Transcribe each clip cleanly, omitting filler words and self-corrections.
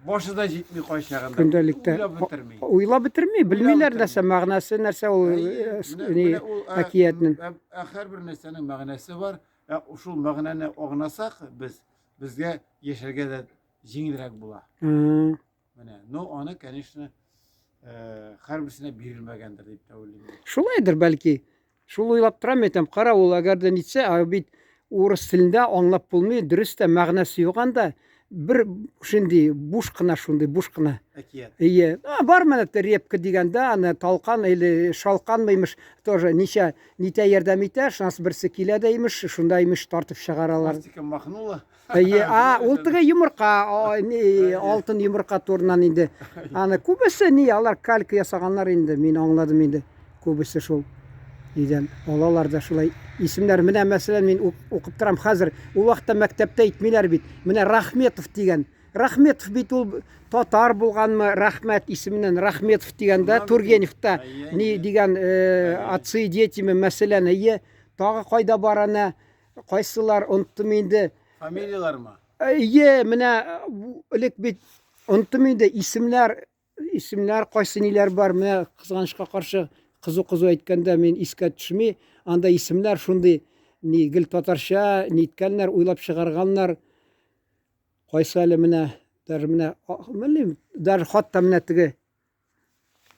Boşuna җитми кайчагында. Gündelikte Уйлап бетерми. uylab bitirmiyor. Bilmiyorlar bitirmiyor. dese manası nerse o Менә ул hakiyetinin. һәрбер нәрсәнең мәгънәсе бар. Шул мәгънәне аңласак, безгә яшәргә дә җиңелрәк була. Менә, аны, конечно, һәрберсенә бирелмәгәндер дип тә уйлыйм. Şulaydır belki. Şul uylap duram etem. Kara ol agardan itse, bit урыс tilinde anlap bulmuyor. Dürüst de мәгънәсе yok anda. Bir şimdi buş kına şunday buş kına. Әкият. İyi. Var mı ne repki digende hani talkan ile şalkan mıymış тоже nite yerde mite şans birisi kiledeymiş şundaymış tartıp çıgaralar. Пластика махнула. İyi. Ultıga yumurka altın yumurka torundan indi. Hani kubesi niye alar kalk yasaganlar indi. Min anladım indi. Kubesi şol. Neden? Olalar da şulay isimler mine mesela men okup turam hazır. O vaqtda mektepte aytmılar bit. Mine Rahmetov degen. Rahmetov bit ul Tatar bulganmı Rahmet isminden Rahmetov degende Turgenev'te ni degen atsı детими mesela iyi tağı kayda barana kayсылар unuttum indi. Familiyalar mı? İyi mine ilk bit unuttum indi isimler kaysı niler var mine kızgançka karşı kızı aytkanda men iske düşmey anda isimler şunday ni gil tatarcha nitkenler uylap çıgarganlar kaysalı mine bilmem dar hatta mine tigi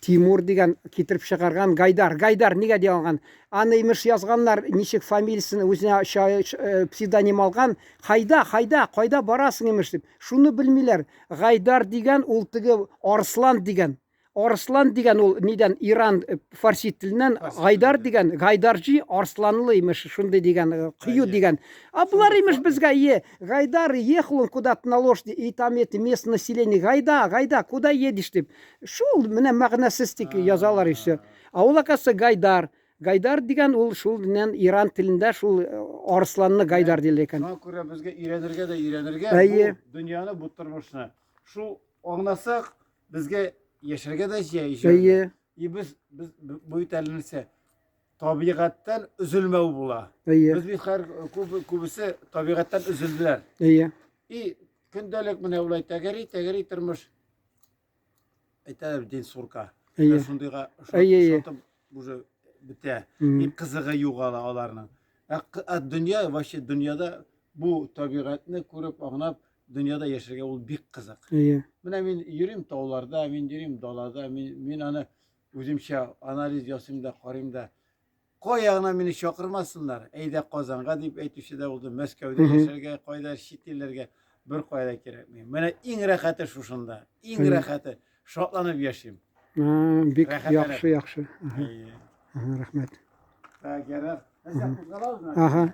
Timur degen kitirip çıgargan Gaydar nige diýan anıymış yazganlar nişik familiyasını özüne pseudonim algan hayda barasың emiş dip şunu bilmiler Gaydar degen ul tigi Arslan degen ol niden İran Farsi tilinden Gaydar degen Gaydarcı Arslanlıymış şunday degen kıyı degen. Bular imiş bizge iyi. Gaydar ехал он куда-то на лошади и там это местное население Гайда куда едешь dip. Şul mine мәгънәсез yazarlar ise. Ol akası Gaydar degen ol şul İran tilinde şul Arslanlı Gaydar diýiler eken. Şuna göre bizge öğrenirge bu dünyanı bu turmuşuna. Şu anlasak bizge yaşarga da İyi. Biz bu itelenirse tabiattan üzülmew bula. Biz bir her kubisi tabiattan üzüldüler. İyi. Gündelik mine ulay tegeri turmuş. Aytlar din surka. İyi. Şundayga şotum buju bite. Kızığı yugala alarının. Dünyada bu tabiatni ko'rib agnap dünyada yaşarga ol bik kızık. İyi. Men yürüyüm tağlarda, men yürüyüm dalada, men ana özümçe analiz yapayım da qarayım da qoyağına meni çakırmasınlar. Eyde Qozonga dip aytışıda oldu. Moskvada yaşarga, qoyda şit illerge bir qoyda kerakmi. Mene iň rahaty şuşunda. Iň rahaty şotlanyp yaşayım. Bik yaxşı. Rahmet. Gerer. Aha.